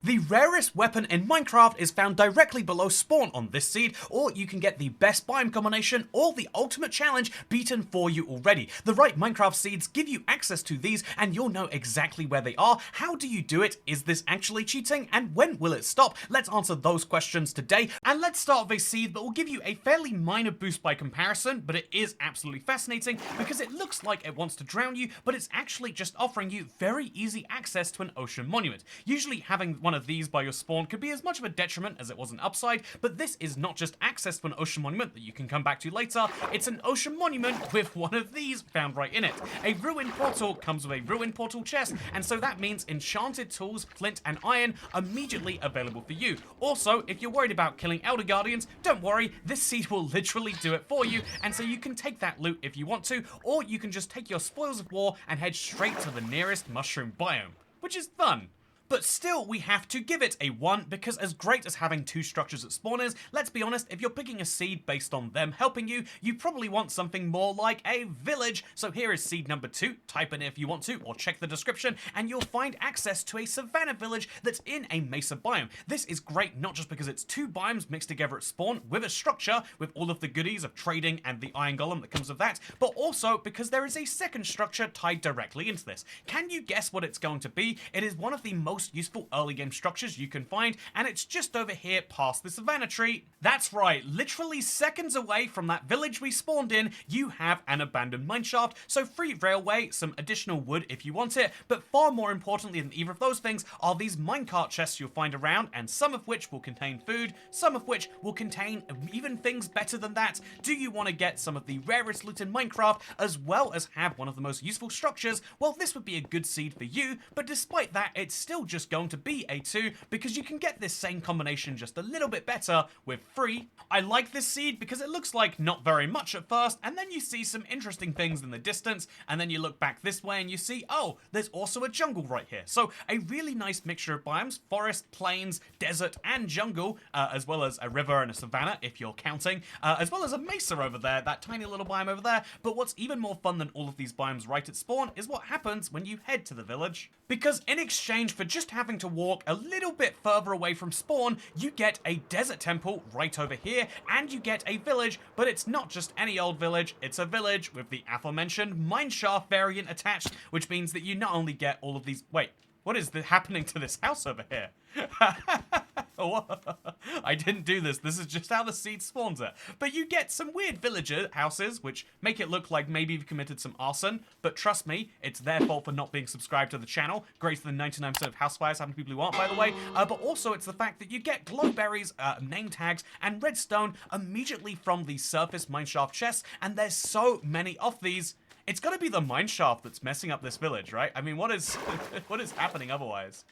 The rarest weapon in Minecraft is found directly below spawn on this seed, or you can get the best biome combination or the ultimate challenge beaten for you already. The right Minecraft seeds give you access to these and you'll know exactly where they are. How do you do it? Is this actually cheating? And when will it stop? Let's answer those questions today. And let's start with a seed that will give you a fairly minor boost by comparison, but it is absolutely fascinating because it looks like it wants to drown you, but it's actually just offering you very easy access to an ocean monument. Usually having one of these by your spawn could be as much of a detriment as it was an upside, but this is not just access to an ocean monument that you can come back to later, it's an ocean monument with one of these found right in it. A ruin portal comes with a ruin portal chest, and so that means enchanted tools, flint and iron immediately available for you. Also, if you're worried about killing Elder Guardians, don't worry, this seed will literally do it for you, and so you can take that loot if you want to, or you can just take your spoils of war and head straight to the nearest mushroom biome, which is fun. But still, we have to give it a 1, because as great as having 2 structures at spawn is, let's be honest, if you're picking a seed based on them helping you, you probably want something more like a village. So here is seed number 2, type in if you want to, or check the description, and you'll find access to a savanna village that's in a mesa biome. This is great not just because it's 2 biomes mixed together at spawn with a structure with all of the goodies of trading and the iron golem that comes with that, but also because there is a second structure tied directly into this. Can you guess what it's going to be? It is one of the most useful early game structures you can find, and it's just over here past the savannah tree. That's right, literally seconds away from that village we spawned in, you have an abandoned mineshaft, so free railway, some additional wood if you want it, but far more importantly than either of those things are these minecart chests you'll find around, and some of which will contain food, some of which will contain even things better than that. Do you want to get some of the rarest loot in Minecraft, as well as have one of the most useful structures? Well, this would be a good seed for you, but despite that, it's still just going to be a 2 because you can get this same combination just a little bit better with free. I like this seed because it looks like not very much at first, and then you see some interesting things in the distance, and then you look back this way and you see, oh, there's also a jungle right here. So a really nice mixture of biomes, forest, plains, desert, and jungle, as well as a river and a savanna if you're counting, as well as a mesa over there, that tiny little biome over there. But what's even more fun than all of these biomes right at spawn is what happens when you head to the village. Because in exchange for just having to walk a little bit further away from spawn, you get a desert temple right over here, and you get a village, but it's not just any old village, it's a village with the aforementioned mineshaft variant attached, which means that you not only get all of these— wait, what is happening to this house over here? I didn't do this. This is just how the seed spawns it. But you get some weird villager houses, which make it look like maybe you've committed some arson. But trust me, it's their fault for not being subscribed to the channel. Greater than 99% of house fires happen to people who aren't, by the way. But also it's the fact that you get glowberries, name tags, and redstone immediately from the surface mineshaft chests. And there's so many of these. It's gotta be the mineshaft that's messing up this village, right? I mean, what is happening otherwise?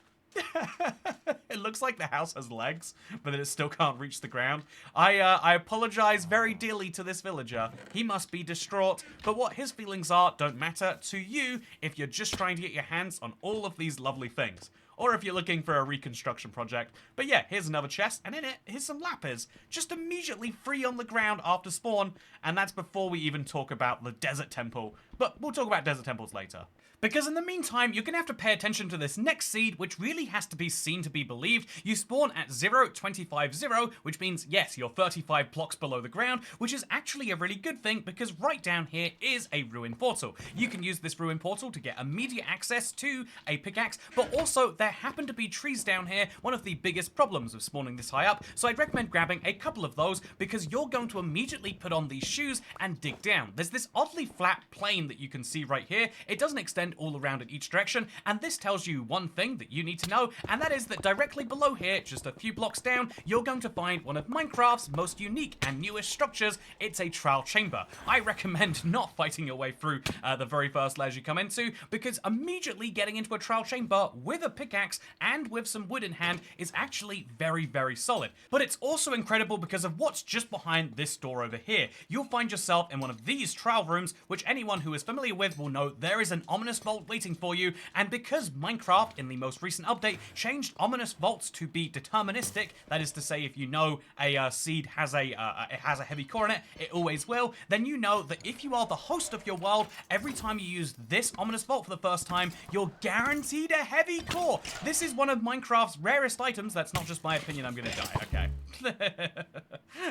It looks like the house has legs, but it still can't reach the ground. I apologize very dearly to this villager. He must be distraught, but what his feelings are don't matter to you if you're just trying to get your hands on all of these lovely things. Or if you're looking for a reconstruction project. But yeah, here's another chest, and in it, here's some lapis. Just immediately free on the ground after spawn, and that's before we even talk about the desert temple. But we'll talk about desert temples later. Because in the meantime, you're gonna have to pay attention to this next seed, which really has to be seen to be believed. You spawn at 0.250, which means, yes, you're 35 blocks below the ground, which is actually a really good thing because right down here is a ruin portal. You can use this ruin portal to get immediate access to a pickaxe, but also there happen to be trees down here, one of the biggest problems of spawning this high up, so I'd recommend grabbing a couple of those because you're going to immediately put on these shoes and dig down. There's this oddly flat plane that you can see right here. It doesn't extend all around in each direction, and this tells you one thing that you need to know, and that is that directly below here, just a few blocks down, you're going to find one of Minecraft's most unique and newest structures. It's a trial chamber. I recommend not fighting your way through the very first layers you come into, because immediately getting into a trial chamber with a pickaxe and with some wood in hand is actually very, very solid. But it's also incredible because of what's just behind this door over here. You'll find yourself in one of these trial rooms, which anyone who is familiar with will know there is an ominous ominous vault waiting for you, and because Minecraft in the most recent update changed ominous vaults to be deterministic, that is to say if you know a seed has a heavy core in it, it always will, then you know that if you are the host of your world, every time you use this ominous vault for the first time, you're guaranteed a heavy core. This is one of Minecraft's rarest items. That's not just my opinion, I'm gonna die, okay.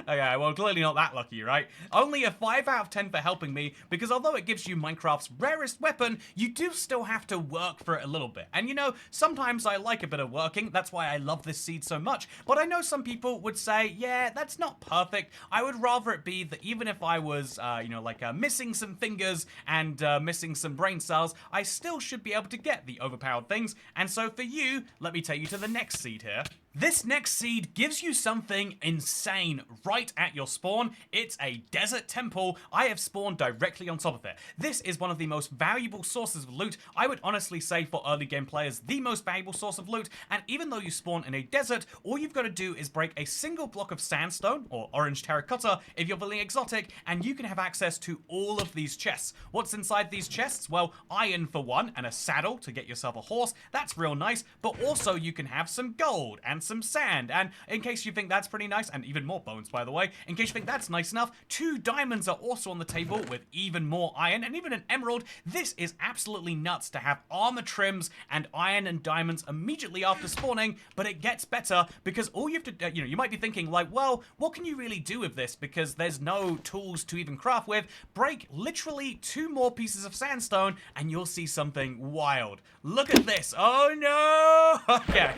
Okay, well, clearly not that lucky, right? Only a 5 out of 10 for helping me, because although it gives you Minecraft's rarest weapon, you do still have to work for it a little bit. And you know, sometimes I like a bit of working, that's why I love this seed so much, but I know some people would say, yeah, that's not perfect. I would rather it be that even if I was, you know, like missing some fingers and missing some brain cells, I still should be able to get the overpowered things. And so for you, let me take you to the next seed here. This next seed gives you something insane right at your spawn. It's a desert temple. I have spawned directly on top of it. This is one of the most valuable sources of loot. I would honestly say for early game players, the most valuable source of loot. And even though you spawn in a desert, all you've got to do is break a single block of sandstone, or orange terracotta if you're feeling exotic, and you can have access to all of these chests. What's inside these chests? Well, iron for one, and a saddle to get yourself a horse. That's real nice, but also you can have some gold and some sand, and in case you think that's pretty nice, and even more bones by the way, in case you think that's nice enough, 2 diamonds are also on the table with even more iron and even an emerald. This is absolutely nuts to have armor trims and iron and diamonds immediately after spawning, but it gets better because all you have to, you know, you might be thinking like, well, what can you really do with this because there's no tools to even craft with. Break literally 2 more pieces of sandstone and you'll see something wild. Look at this. Oh no! Okay,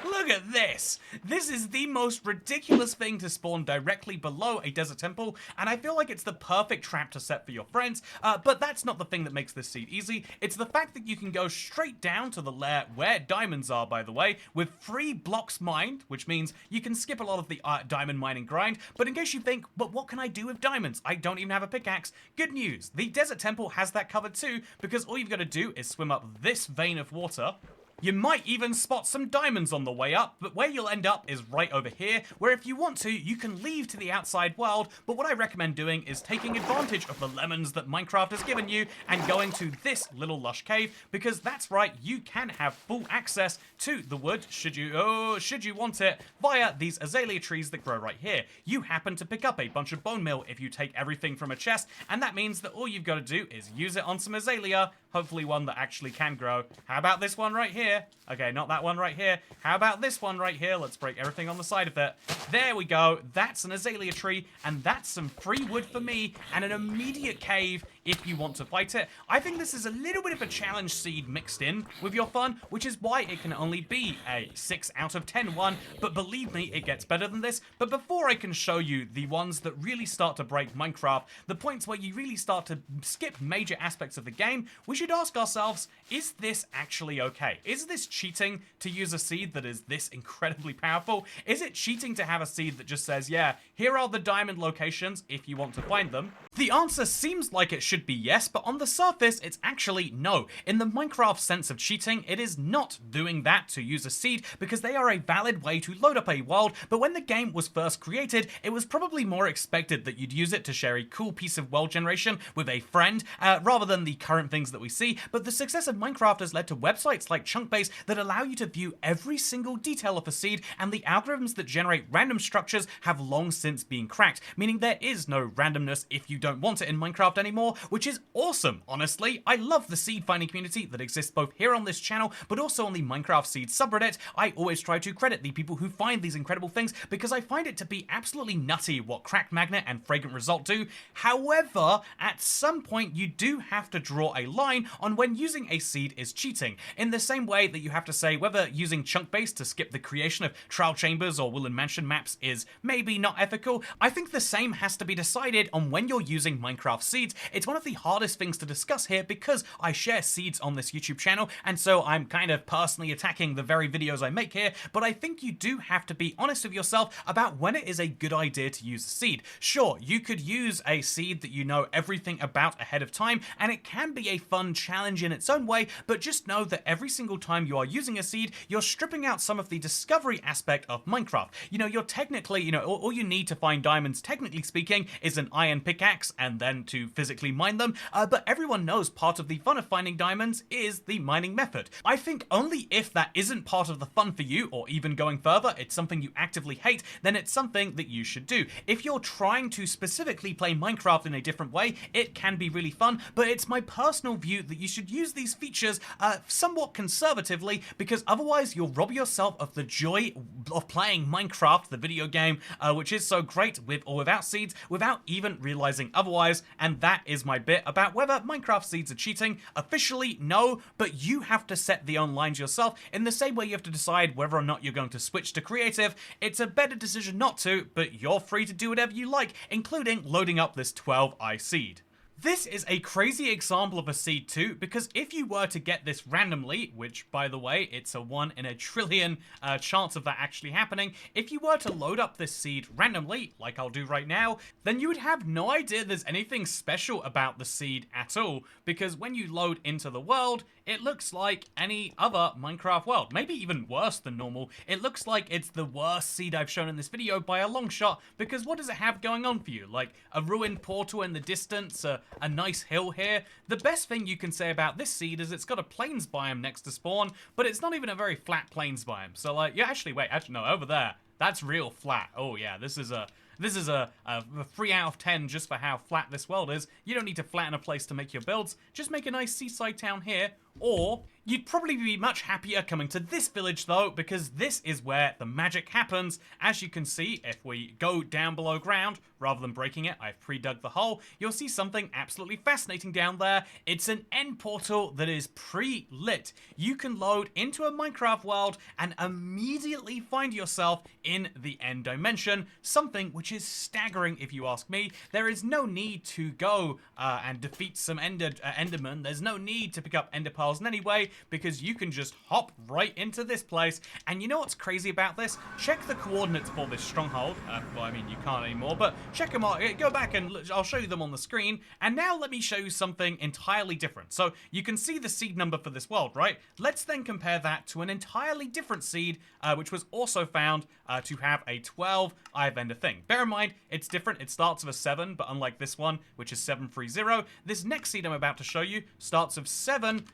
look at this. This is the most ridiculous thing to spawn directly below a desert temple, and I feel like it's the perfect trap to set for your friends, but that's not the thing that makes this seed easy. It's the fact that you can go straight down to the lair where diamonds are, by the way, with 3 blocks mined, which means you can skip a lot of the diamond mining grind, but in case you think, but what can I do with diamonds? I don't even have a pickaxe. Good news, the desert temple has that covered too, because all you've got to do is swim up this vein of water. You might even spot some diamonds on the way up, but where you'll end up is right over here, where if you want to, you can leave to the outside world, but what I recommend doing is taking advantage of the lemons that Minecraft has given you and going to this little lush cave, because that's right, you can have full access to the wood, should you want it, via these azalea trees that grow right here. You happen to pick up a bunch of bone meal if you take everything from a chest, and that means that all you've got to do is use it on some azalea, hopefully one that actually can grow. How about this one right here? Okay, not that one right here. How about this one right here? Let's break everything on the side of it. There we go. That's an azalea tree, and that's some free wood for me, and an immediate cave if you want to fight it. I think this is a little bit of a challenge seed mixed in with your fun, which is why it can only be a 6 out of 10 one, but believe me, it gets better than this. But before I can show you the ones that really start to break Minecraft, the points where you really start to skip major aspects of the game, we should ask ourselves, is this actually okay? Is this cheating to use a seed that is this incredibly powerful? Is it cheating to have a seed that just says, yeah, here are the diamond locations if you want to find them? The answer seems like it should be yes, but on the surface, it's actually no. In the Minecraft sense of cheating, it is not doing that to use a seed because they are a valid way to load up a world, but when the game was first created, it was probably more expected that you'd use it to share a cool piece of world generation with a friend, rather than the current things that we see, but the success of Minecraft has led to websites like Chunkbase that allow you to view every single detail of a seed, and the algorithms that generate random structures have long since been cracked, meaning there is no randomness if you don't want it in Minecraft anymore, which is awesome, honestly. I love the seed finding community that exists both here on this channel, but also on the Minecraft Seed subreddit. I always try to credit the people who find these incredible things because I find it to be absolutely nutty what Cracked Magnet and Fragrant Result do. However, at some point you do have to draw a line on when using a seed is cheating, in the same way that you have to say whether using Chunkbase to skip the creation of trial chambers or Woodland Mansion maps is maybe not ethical. I think the same has to be decided on when you're using Minecraft seeds. It's one of the hardest things to discuss here because I share seeds on this YouTube channel, and so I'm kind of personally attacking the very videos I make here, but I think you do have to be honest with yourself about when it is a good idea to use a seed. Sure, you could use a seed that you know everything about ahead of time, and it can be a fun challenge in its own way, but just know that every single time you are using a seed, you're stripping out some of the discovery aspect of Minecraft. You know, you're technically, all you need to find diamonds, technically speaking, is an iron pickaxe, and then to physically mine them, but everyone knows part of the fun of finding diamonds is the mining method. I think only if that isn't part of the fun for you, or even going further, it's something you actively hate, then it's something that you should do. If you're trying to specifically play Minecraft in a different way, it can be really fun, but it's my personal view that you should use these features somewhat conservatively, because otherwise you'll rob yourself of the joy of playing Minecraft, the video game, which is so great with or without seeds, without even realizing otherwise. And that is my bit about whether Minecraft seeds are cheating. Officially, no, but you have to set the own lines yourself. In the same way you have to decide whether or not you're going to switch to creative, it's a better decision not to, but you're free to do whatever you like, including loading up this 12i seed. This is a crazy example of a seed too, because if you were to get this randomly, which by the way, it's a 1 in a trillion chance of that actually happening, if you were to load up this seed randomly, like I'll do right now, then you would have no idea there's anything special about the seed at all, because when you load into the world, it looks like any other Minecraft world, maybe even worse than normal. It looks like it's the worst seed I've shown in this video by a long shot, because what does it have going on for you? Like a ruined portal in the distance, a nice hill here. The best thing you can say about this seed is it's got a plains biome next to spawn, but it's not even a very flat plains biome. So like, yeah, actually, no, over there, that's real flat. Oh yeah, this is a 3 out of 10 just for how flat this world is. You don't need to flatten a place to make your builds. Just make a nice seaside town here, or you'd probably be much happier coming to this village though, because this is where the magic happens. As you can see, if we go down below ground, rather than breaking it, I've pre-dug the hole, you'll see something absolutely fascinating down there. It's an end portal that is pre-lit. You can load into a Minecraft world and immediately find yourself in the end dimension, something which is staggering if you ask me. There is no need to go and defeat some endermen. There's no need to pick up ender pearls in any way, because you can just hop right into this place. And you know what's crazy about this? Check the coordinates for this stronghold. Well, I mean, you can't anymore, but check them out. Go back and I'll show you them on the screen. And now let me show you something entirely different. So you can see the seed number for this world, right? Let's then compare that to an entirely different seed, which was also found to have a 12 Eye of Ender thing. Bear in mind, it's different. It starts with a 7, but unlike this one, which is 730, this next seed I'm about to show you starts with 7,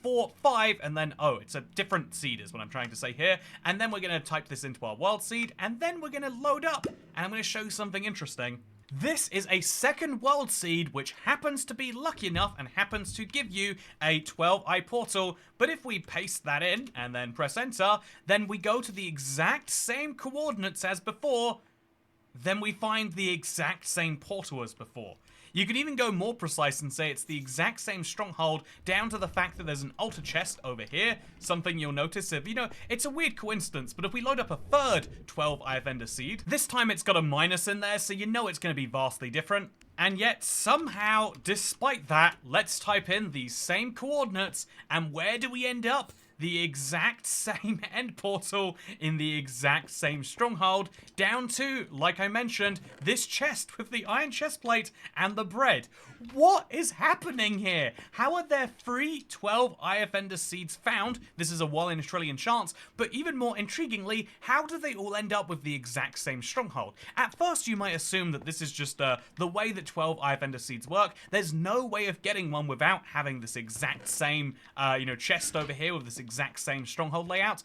4, 5, and then, oh, it's a different seed is what I'm trying to say here. And then we're going to type this into our world seed, and then we're going to load up, and I'm going to show you something interesting. This is a second world seed, which happens to be lucky enough and happens to give you a 12-eye portal. But if we paste that in and then press enter, then we go to the exact same coordinates as before, then we find the exact same portal as before. You can even go more precise and say it's the exact same stronghold, down to the fact that there's an altar chest over here. Something you'll notice if, you know, it's a weird coincidence, but if we load up a third 12 Eye of Ender seed, this time it's got a minus in there, so you know it's going to be vastly different. And yet, somehow, despite that, let's type in these same coordinates, and where do we end up? The exact same end portal in the exact same stronghold, down to, like I mentioned, this chest with the iron chest plate and the bread. What is happening here? How are there 3 12 Eye of Ender seeds found? This is a 1 in a trillion chance, but even more intriguingly, how do they all end up with the exact same stronghold? At first, you might assume that this is just the way that 12 Eye of Ender seeds work. There's no way of getting one without having this exact same, chest over here with this exact same stronghold layout.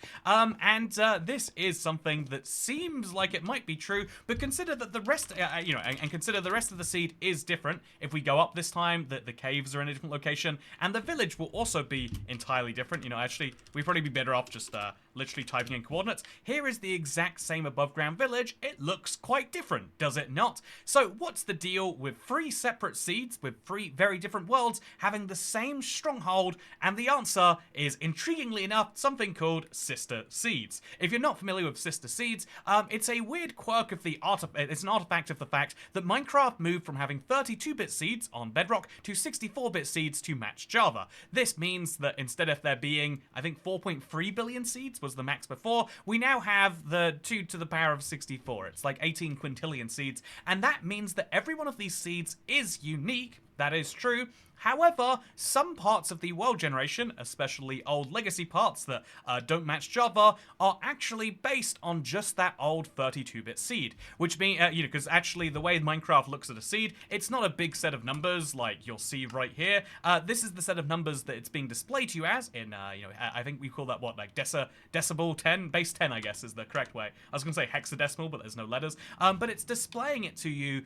This is something that seems like it might be true, but consider that the rest, and consider the rest of the seed is different. If we go up this time, the caves are in a different location, and the village will also be entirely different. Actually, we'd probably be better off just literally typing in coordinates. Here is the exact same above ground village. It looks quite different, does it not? So what's the deal with 3 separate seeds with 3 very different worlds having the same stronghold? And the answer is, intriguingly enough, something called sister seeds. If you're not familiar with sister seeds, it's a weird quirk of the it's an artifact of the fact that Minecraft moved from having 32-bit seeds on Bedrock to 64-bit seeds to match Java. This means that instead of there being, I think 4.3 billion seeds was the max before, we now have the 2 to the power of 64. It's like 18 quintillion seeds, and that means that every one of these seeds is unique. That is true. However, some parts of the world generation, especially old legacy parts that don't match Java, are actually based on just that old 32-bit seed. Which means, because actually the way Minecraft looks at a seed, it's not a big set of numbers like you'll see right here. This is the set of numbers that it's being displayed to you as in, I think we call that what, like decibel 10? Base 10, I guess, is the correct way. I was going to say hexadecimal, but there's no letters. But it's displaying it to you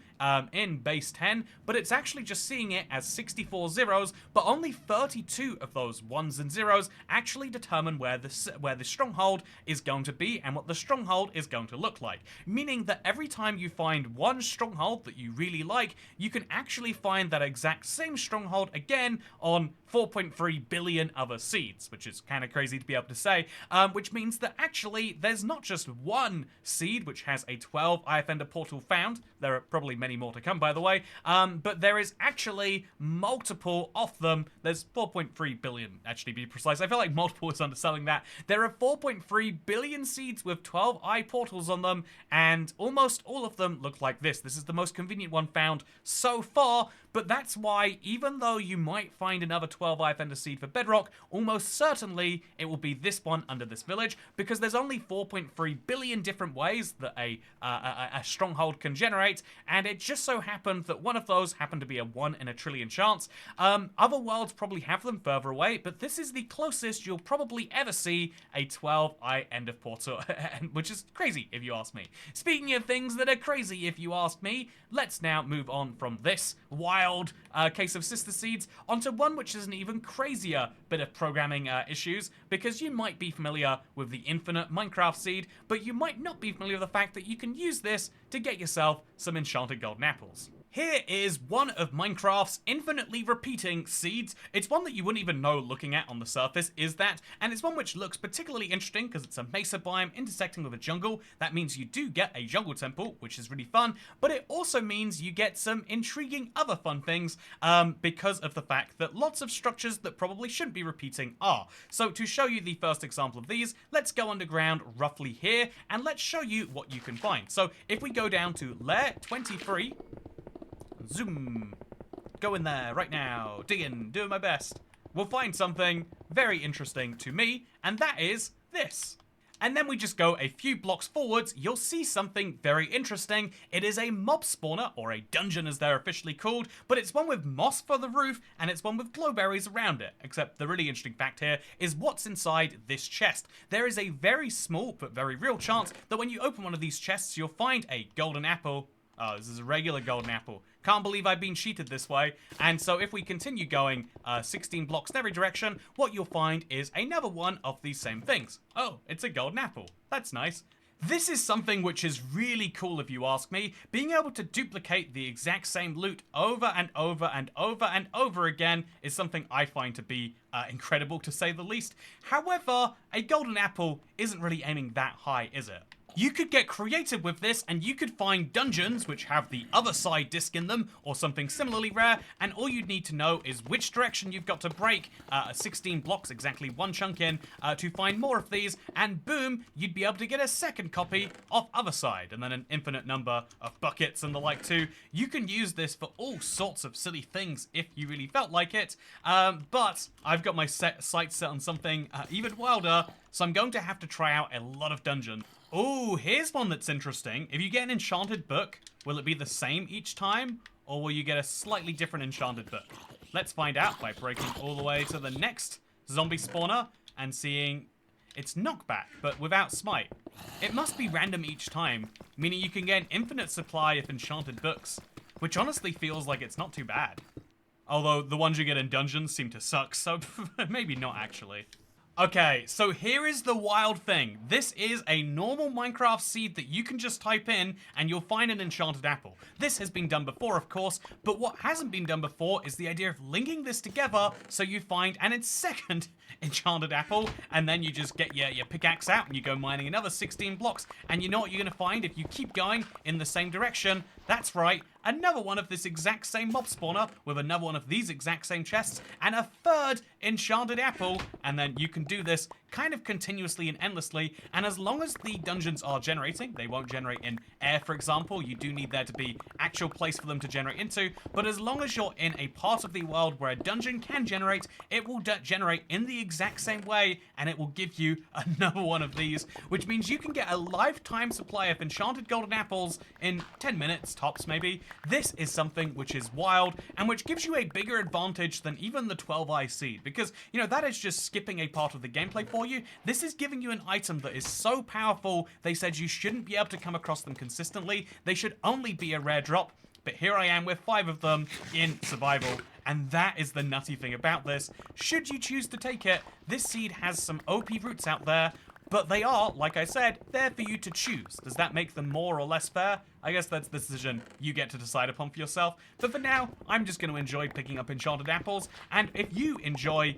in base 10, but it's actually just seeing it as 64 zeros, but only 32 of those ones and zeros actually determine where the stronghold is going to be and what the stronghold is going to look like. Meaning that every time you find one stronghold that you really like, you can actually find that exact same stronghold again on 4.3 billion other seeds, which is kind of crazy to be able to say, which means that actually there's not just one seed which has a 12 IF Ender portal found. There are probably many more to come, by the way, but there is actually multiple of them. There's 4.3 billion, actually, to be precise. I feel like multiple is underselling that. There are 4.3 billion seeds with 12 eye portals on them, and almost all of them look like this. This is the most convenient one found so far, but that's why, even though you might find another 12 IF Ender seed for Bedrock, almost certainly it will be this one under this village, because there's only 4.3 billion different ways that a stronghold can generate, and it just so happened that one of those happened to be a 1 in a trillion chance. Other worlds probably have them further away, but this is the closest you'll probably ever see a 12 eye Ender portal, which is crazy if you ask me. Speaking of things that are crazy if you ask me, let's now move on from this wild case of sister seeds onto one which is an even crazier bit of programming issues, because you might be familiar with the infinite Minecraft seed, but you might not be familiar with the fact that you can use this to get yourself some enchanted golden apples. Here is one of Minecraft's infinitely repeating seeds. It's one that you wouldn't even know looking at on the surface is that, and it's one which looks particularly interesting because it's a mesa biome intersecting with a jungle. That means you do get a jungle temple, which is really fun, but it also means you get some intriguing other fun things because of the fact that lots of structures that probably shouldn't be repeating are. So to show you the first example of these, let's go underground roughly here, and let's show you what you can find. So if we go down to layer 23, zoom, go in there right now, dig in, doing my best, we'll find something very interesting to me, and that is this. And then we just go a few blocks forwards, you'll see something very interesting. It is a mob spawner, or a dungeon as they're officially called, but it's one with moss for the roof, and it's one with glowberries around it. Except the really interesting fact here is what's inside this chest. There is a very small but very real chance that when you open one of these chests, you'll find a golden apple. Oh, this is a regular golden apple. Can't believe I've been cheated this way. And so if we continue going 16 blocks in every direction, what you'll find is another one of these same things. Oh, it's a golden apple. That's nice. This is something which is really cool if you ask me. Being able to duplicate the exact same loot over and over and over and over again is something I find to be incredible, to say the least. However, a golden apple isn't really aiming that high, is it? You could get creative with this, and you could find dungeons which have the other side disc in them, or something similarly rare, and all you'd need to know is which direction you've got to break 16 blocks, exactly one chunk in, to find more of these, and boom, you'd be able to get a second copy of other side, and then an infinite number of buckets and the like too. You can use this for all sorts of silly things if you really felt like it, but I've got my sights set on something even wilder, so I'm going to have to try out a lot of dungeons. Oh, here's one that's interesting. If you get an enchanted book, will it be the same each time? Or will you get a slightly different enchanted book? Let's find out by breaking all the way to the next zombie spawner and seeing it's knockback, but without smite. It must be random each time, meaning you can get an infinite supply of enchanted books, which honestly feels like it's not too bad. Although the ones you get in dungeons seem to suck, so maybe not actually. Okay, so here is the wild thing. This is a normal Minecraft seed that you can just type in and you'll find an enchanted apple. This has been done before, of course, but what hasn't been done before is the idea of linking this together so you find an second enchanted apple, and then you just get your pickaxe out and you go mining another 16 blocks. And you know what you're going to find if you keep going in the same direction? That's right, another one of this exact same mob spawner with another one of these exact same chests and a third enchanted apple, and then you can do this kind of continuously and endlessly, and as long as the dungeons are generating, they won't generate in air, for example. You do need there to be actual place for them to generate into, but as long as you're in a part of the world where a dungeon can generate, it will generate in the exact same way, and it will give you another one of these, which means you can get a lifetime supply of enchanted golden apples in 10 minutes tops, maybe. This is something which is wild, and which gives you a bigger advantage than even the 12-eye seed, because, you know, that is just skipping a part of the gameplay for you. This is giving you an item that is so powerful, they said you shouldn't be able to come across them consistently. They should only be a rare drop, but here I am with 5 of them in survival. And that is the nutty thing about this. Should you choose to take it, this seed has some OP roots out there, but they are, like I said, there for you to choose. Does that make them more or less fair? I guess that's the decision you get to decide upon for yourself. But for now, I'm just going to enjoy picking up enchanted apples. And if you enjoy,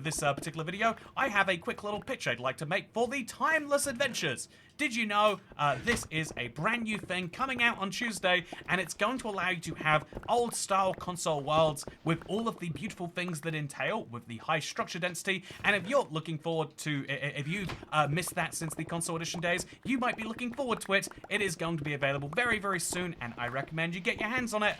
this particular video, I have a quick little pitch I'd like to make for the Timeless Adventures. Did you know this is a brand new thing coming out on Tuesday, and it's going to allow you to have old-style console worlds with all of the beautiful things that entail with the high structure density. And if you're looking forward to, if you missed that since the console edition days, you might be looking forward to it. It is going to be available very, very soon, and I recommend you get your hands on it,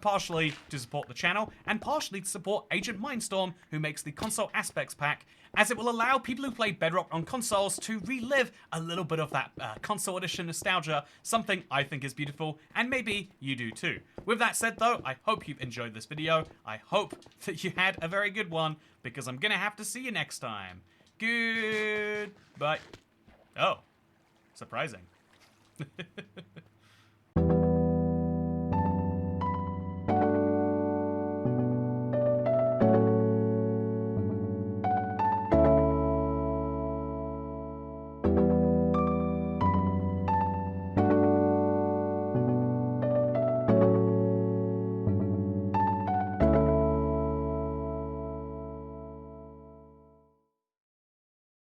partially to support the channel, and partially to support Agent Mindstorm, who makes the console aspects pack, as it will allow people who play Bedrock on consoles to relive a little bit of that console edition nostalgia, something I think is beautiful, and maybe you do too. With that said though, I hope you've enjoyed this video. I hope that you had a very good one, because I'm gonna have to see you next time. Goodbye. Oh, surprising.